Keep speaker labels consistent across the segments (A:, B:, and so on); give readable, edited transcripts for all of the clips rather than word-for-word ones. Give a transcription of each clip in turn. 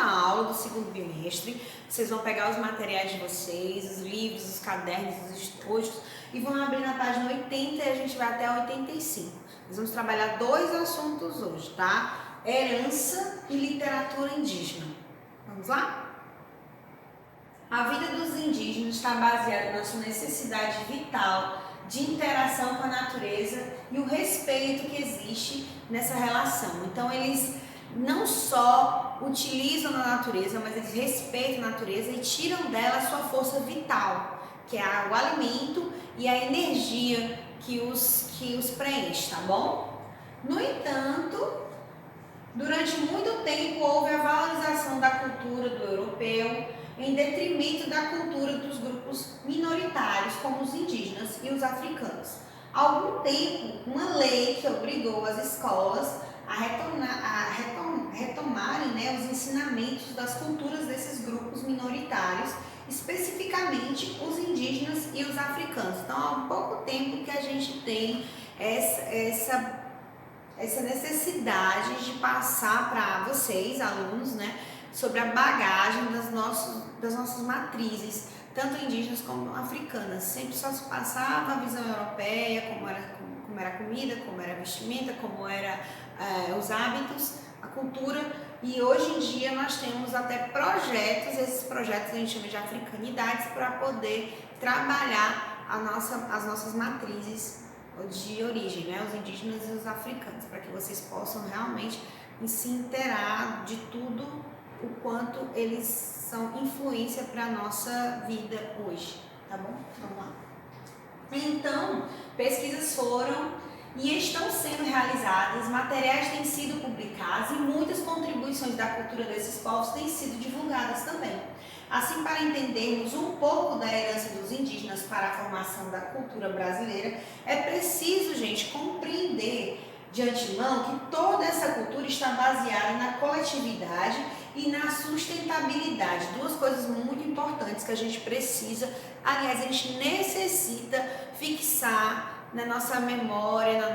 A: aula do segundo bimestre. Vocês vão pegar os materiais de vocês, os livros, os cadernos, os estojos e vão abrir na página 80 e a gente vai até a 85. Nós vamos trabalhar 2 assuntos hoje, tá? Herança e literatura indígena. Vamos lá? A vida dos indígenas está baseada na sua necessidade vital de interação com a natureza e o respeito que existe nessa relação. Então, eles não só utilizam a natureza, mas eles respeitam a natureza e tiram dela a sua força vital, que é o alimento e a energia que os preenche, tá bom? No entanto, durante muito tempo houve a valorização da cultura do europeu em detrimento da cultura dos grupos minoritários, como os indígenas e os africanos. Há algum tempo, uma lei que obrigou as escolas a retomarem, né, os ensinamentos das culturas desses grupos minoritários, especificamente os indígenas e os africanos. Então, há pouco tempo que a gente tem essa necessidade de passar para vocês, alunos, né, sobre a bagagem das nossas matrizes, tanto indígenas como africanas. Sempre só se passava a visão europeia, como era a comida, como era a vestimenta, como era os hábitos, a cultura, e hoje em dia nós temos até projetos, esses projetos a gente chama de africanidades, para poder trabalhar as nossas matrizes de origem, né? Os indígenas e os africanos, para que vocês possam realmente se inteirar de tudo o quanto eles são influência para a nossa vida hoje, tá bom? Vamos lá. Então, pesquisas foram e estão sendo realizadas, materiais têm sido publicados e muitas contribuições da cultura desses povos têm sido divulgadas também. Assim, para entendermos um pouco da herança dos indígenas para a formação da cultura brasileira, é preciso, gente, compreender de antemão que toda essa cultura está baseada na coletividade e na sustentabilidade, 2 coisas muito importantes que a gente precisa, aliás, a gente necessita fixar na nossa memória, no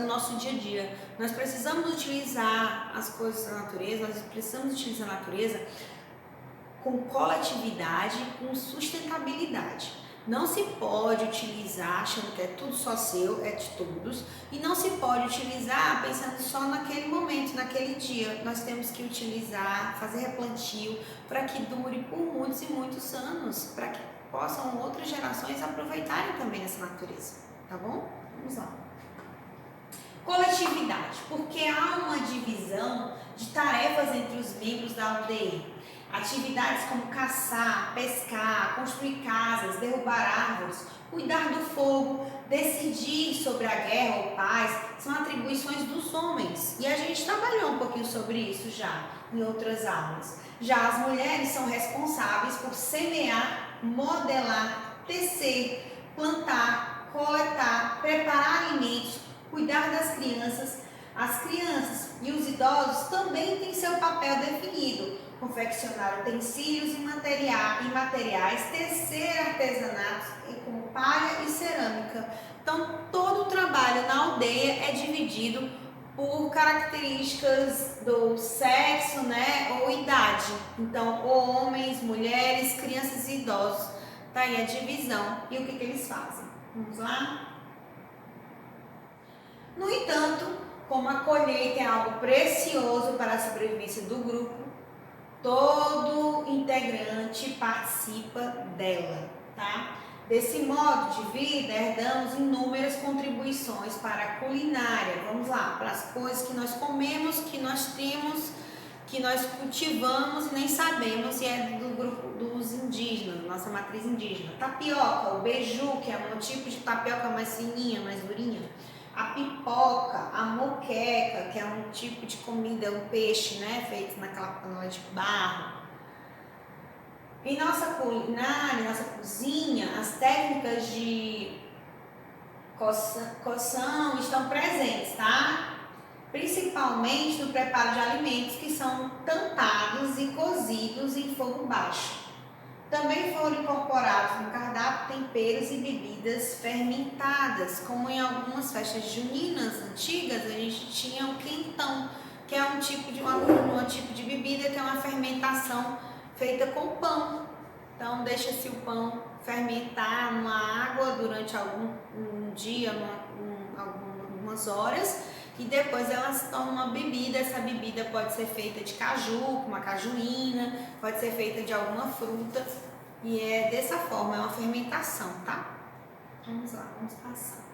A: nosso dia a dia. Nós precisamos utilizar as coisas da natureza, nós precisamos utilizar a natureza com coletividade, com sustentabilidade. Não se pode utilizar achando que é tudo só seu, é de todos, e não se pode utilizar pensando só naquele momento, naquele dia. Nós temos que utilizar, fazer replantio para que dure por muitos e muitos anos, para que possam outras gerações aproveitarem também essa natureza, tá bom? Vamos lá. Coletividade, porque há uma divisão de tarefas entre os membros da aldeia. Atividades como caçar, pescar, construir casas, derrubar árvores, cuidar do fogo, decidir sobre a guerra ou paz, são atribuições dos homens. E a gente trabalhou um pouquinho sobre isso já em outras aulas. Já as mulheres são responsáveis por semear, modelar, tecer, plantar, coletar, preparar alimentos, cuidar das crianças. As crianças e os idosos também têm seu papel definido: confeccionar utensílios e materiais, tecer artesanatos como palha e cerâmica. Então, todo o trabalho na aldeia é dividido por características do sexo, né, ou idade. Então, homens, mulheres, crianças e idosos. Tá aí a divisão. E o que eles fazem? Vamos lá? No entanto, como a colheita é algo precioso para a sobrevivência do grupo, todo integrante participa dela, tá? Desse modo de vida, herdamos inúmeras contribuições para a culinária. Vamos lá, para as coisas que nós comemos, que nós temos, que nós cultivamos e nem sabemos, e é do grupo dos indígenas, nossa matriz indígena. Tapioca, o beiju, que é um tipo de tapioca mais fininha, mais durinha. A pipoca, a moqueca, que é um tipo de comida, um peixe, né, feito naquela panela de barro. Em nossa culinária, nossa cozinha, as técnicas de cocção estão presentes, tá? Principalmente no preparo de alimentos que são tampados e cozidos em fogo baixo. Também foram incorporados no cardápio temperos e bebidas fermentadas, como em algumas festas juninas antigas a gente tinha o quentão, que é um tipo de bebida que é uma fermentação feita com pão. Então deixa-se o pão fermentar numa água durante um dia, algumas horas, e depois ela se torna uma bebida. Essa bebida pode ser feita de caju, uma cajuína, pode ser feita de alguma fruta, e é dessa forma, é uma fermentação, tá? Vamos lá, vamos passar.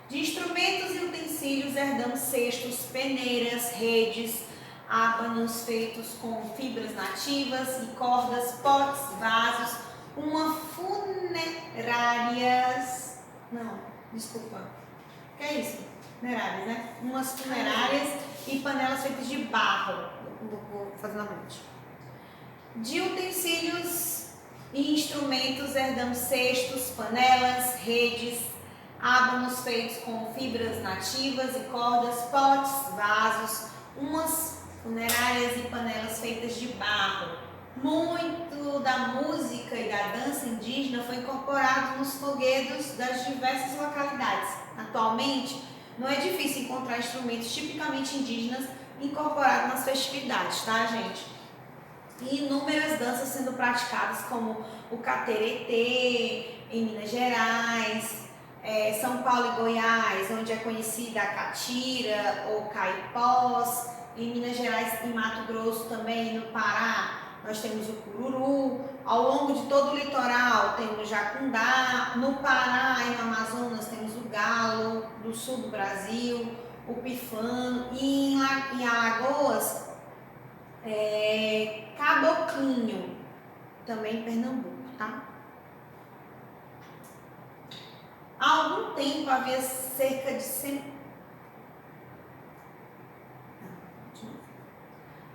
A: De instrumentos e utensílios herdamos cestos, peneiras, redes, ábanos feitos com fibras nativas e cordas, potes, vasos, que é isso? Funerárias, né? Umas funerárias e panelas feitas de barro. Vou fazer novamente. De utensílios e instrumentos herdamos cestos, panelas, redes, ábanos feitos com fibras nativas e cordas, potes, vasos, umas funerárias e panelas feitas de barro. Muito da música e da dança indígena foi incorporado nos foguedos das diversas localidades. Atualmente, não é difícil encontrar instrumentos tipicamente indígenas incorporados nas festividades, tá, gente? E inúmeras danças sendo praticadas, como o cateretê em Minas Gerais, São Paulo e Goiás, onde é conhecida a catira ou caipós. Em Minas Gerais e Mato Grosso também, no Pará, nós temos o cururu. Ao longo de todo o litoral temos o jacundá. No Pará e no Amazonas temos o galo. Do sul do Brasil, o pifano. E em Alagoas, caboclinho, também em Pernambuco, tá? Há algum tempo havia cerca de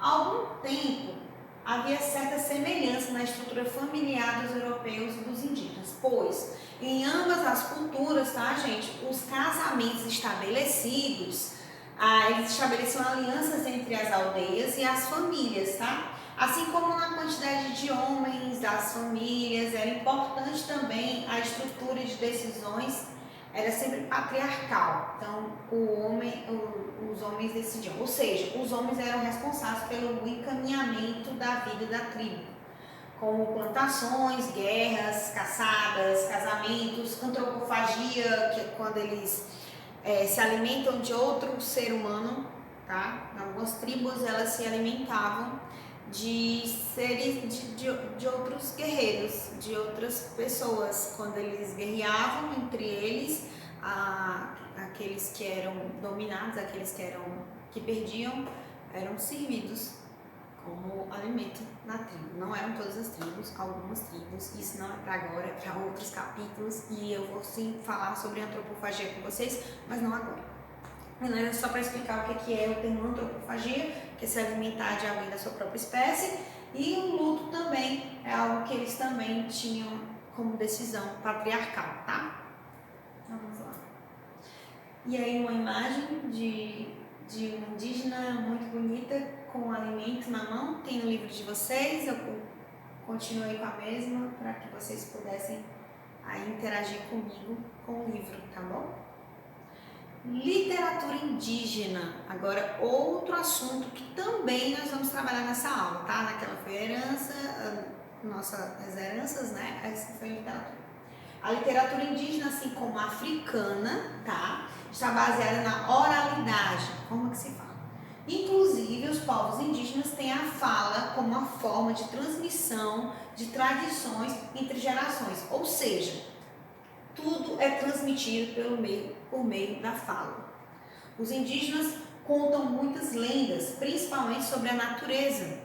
A: Há algum tempo havia certa semelhança na estrutura familiar dos europeus e dos indígenas, pois em ambas as culturas, tá, gente, os casamentos estabelecidos, eles estabeleciam alianças entre as aldeias e as famílias, tá? Assim como na quantidade de homens das famílias, era importante também a estrutura de decisões, era sempre patriarcal. Então, os homens decidiam, ou seja, os homens eram responsáveis pelo encaminhamento da vida da tribo, como plantações, guerras, caçadas, casamentos, antropofagia, que é quando eles se alimentam de outro ser humano, tá? Algumas tribos, elas se alimentavam de seres, de outros guerreiros, de outras pessoas. Quando eles guerreavam entre eles, aqueles que eram dominados, aqueles que perdiam, eram servidos como alimento na tribo. Não eram todas as tribos, algumas tribos. Isso não é para agora, é para outros capítulos, e eu vou sim falar sobre antropofagia com vocês, mas não agora. É só para explicar o que é o termo antropofagia, que é se alimentar de alguém da sua própria espécie, e o luto também é algo que eles também tinham como decisão patriarcal, tá? Vamos lá. E aí uma imagem de uma indígena muito bonita com um alimento na mão, tem no livro de vocês, eu continuei com a mesma para que vocês pudessem aí interagir comigo com o livro, tá bom? Literatura indígena, agora outro assunto que também nós vamos trabalhar nessa aula, tá? Naquela foi herança, nossas heranças, né? Essa foi literatura. A literatura indígena, assim como a africana, tá? Está baseada na oralidade, como que se fala. Inclusive, os povos indígenas têm a fala como uma forma de transmissão de tradições entre gerações, ou seja, tudo é transmitido por meio da fala. Os indígenas contam muitas lendas, principalmente sobre a natureza.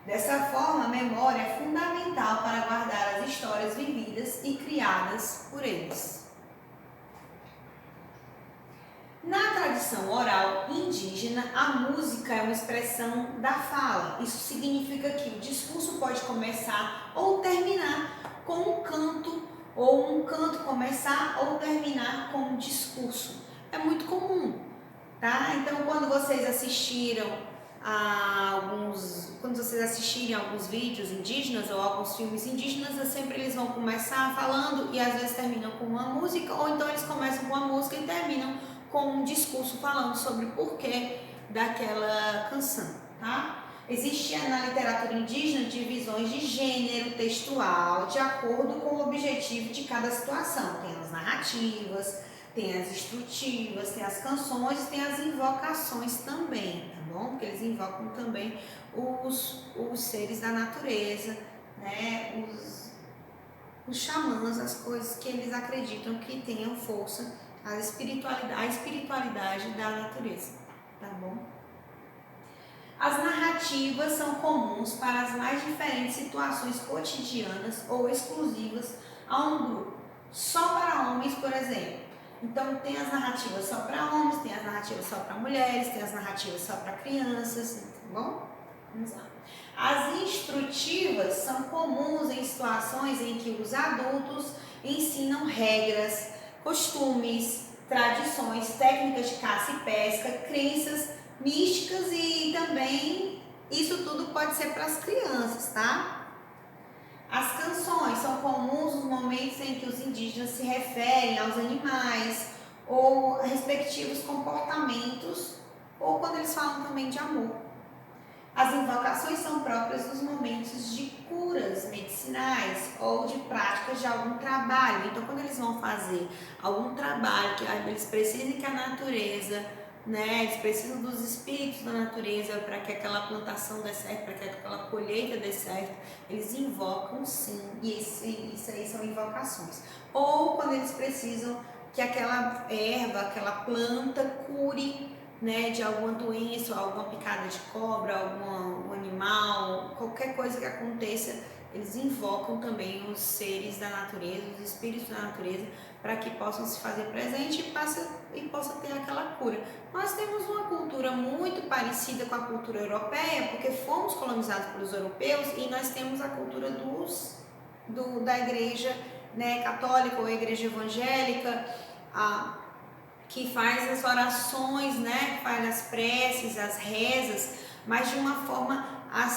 A: Dessa forma, a memória é fundamental para guardar as histórias vividas e criadas por eles. Na tradição oral indígena, a música é uma expressão da fala. Isso significa que o discurso pode começar ou terminar com um canto, ou um canto começar ou terminar com um discurso. É muito comum, tá? Então, quando vocês assistirem alguns vídeos indígenas ou alguns filmes indígenas, sempre eles vão começar falando e às vezes terminam com uma música, ou então eles começam com uma música e terminam com um discurso falando sobre o porquê daquela canção, tá? Existia na literatura indígena divisões de gênero textual, de acordo com o objetivo de cada situação. Tem as narrativas, tem as instrutivas, tem as canções, tem as invocações também, tá bom? Porque eles invocam também os seres da natureza, né? Os xamãs, as coisas que eles acreditam que tenham força, a espiritualidade da natureza, tá bom? As narrativas são comuns para as mais diferentes situações cotidianas ou exclusivas a um grupo. Só para homens, por exemplo. Então, tem as narrativas só para homens, tem as narrativas só para mulheres, tem as narrativas só para crianças, tá bom? Vamos lá. As instrutivas são comuns em situações em que os adultos ensinam regras, costumes, tradições, técnicas de caça e pesca, crenças místicas e também isso tudo pode ser para as crianças, tá? As canções são comuns nos momentos em que os indígenas se referem aos animais ou respectivos comportamentos ou quando eles falam também de amor. As invocações são próprias dos momentos de curas medicinais ou de práticas de algum trabalho. Então, quando eles vão fazer algum trabalho, que eles precisam que a natureza, né, eles precisam dos espíritos da natureza para que aquela plantação dê certo, para que aquela colheita dê certo, eles invocam sim, e isso aí são invocações. Ou quando eles precisam que aquela erva, aquela planta cure, né, de alguma doença, alguma picada de cobra, algum animal, qualquer coisa que aconteça, eles invocam também os seres da natureza, os espíritos da natureza, para que possam se fazer presente e possa ter aquela cura. Nós temos uma cultura muito parecida com a cultura europeia, porque fomos colonizados pelos europeus e nós temos a cultura da igreja, né, católica ou igreja evangélica, que faz as orações, né, faz as preces, as rezas, mas de uma forma aos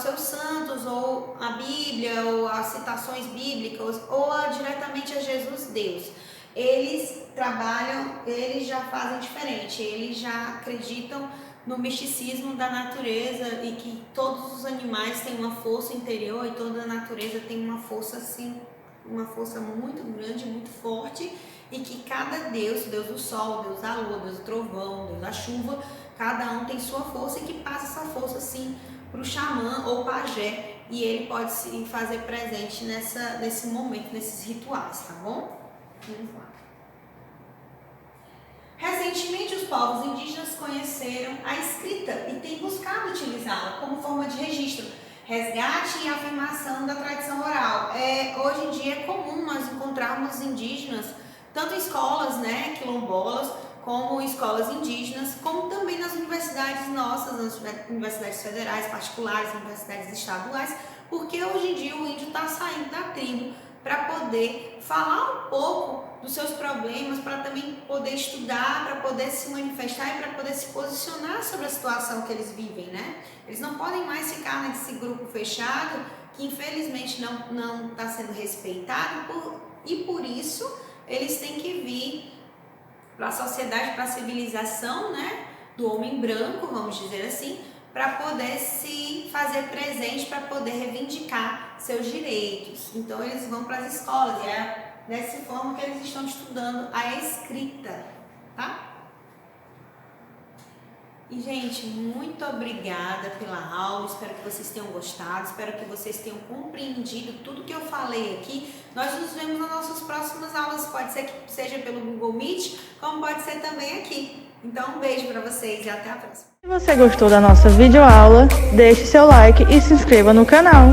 A: seus santos, ou a Bíblia, ou as citações bíblicas, ou diretamente a Jesus Deus. Eles trabalham, eles já fazem diferente, eles já acreditam no misticismo da natureza e que todos os animais têm uma força interior e toda a natureza tem uma força assim, uma força muito grande, muito forte, e que cada Deus, Deus do sol, Deus da lua, Deus do trovão, Deus da chuva, cada um tem sua força e que passa essa força assim para o xamã ou pajé, e ele pode se fazer presente nesse momento, nesses rituais, tá bom? Vamos lá. Recentemente, os povos indígenas conheceram a escrita e têm buscado utilizá-la como forma de registro, resgate e afirmação da tradição oral. Hoje em dia é comum nós encontrarmos indígenas, tanto em escolas, né, quilombolas, como em escolas indígenas, como também nas universidades nossas, nas universidades federais, particulares, universidades estaduais, porque hoje em dia o índio está saindo da tribo para poder falar um pouco dos seus problemas, para também poder estudar, para poder se manifestar e para poder se posicionar sobre a situação que eles vivem, né? Eles não podem mais ficar nesse grupo fechado, que infelizmente não está sendo respeitado, e por isso eles têm que vir para a sociedade, para a civilização, né, do homem branco, vamos dizer assim, para poder se fazer presente, para poder reivindicar seus direitos. Então eles vão para as escolas e é dessa forma que eles estão estudando a escrita, tá? E, gente, muito obrigada pela aula, espero que vocês tenham gostado, espero que vocês tenham compreendido tudo que eu falei aqui. Nós nos vemos nas nossas próximas aulas, pode ser que seja pelo Google Meet, como pode ser também aqui. Então, um beijo para vocês e até a próxima.
B: Se você gostou da nossa videoaula, deixe seu like e se inscreva no canal.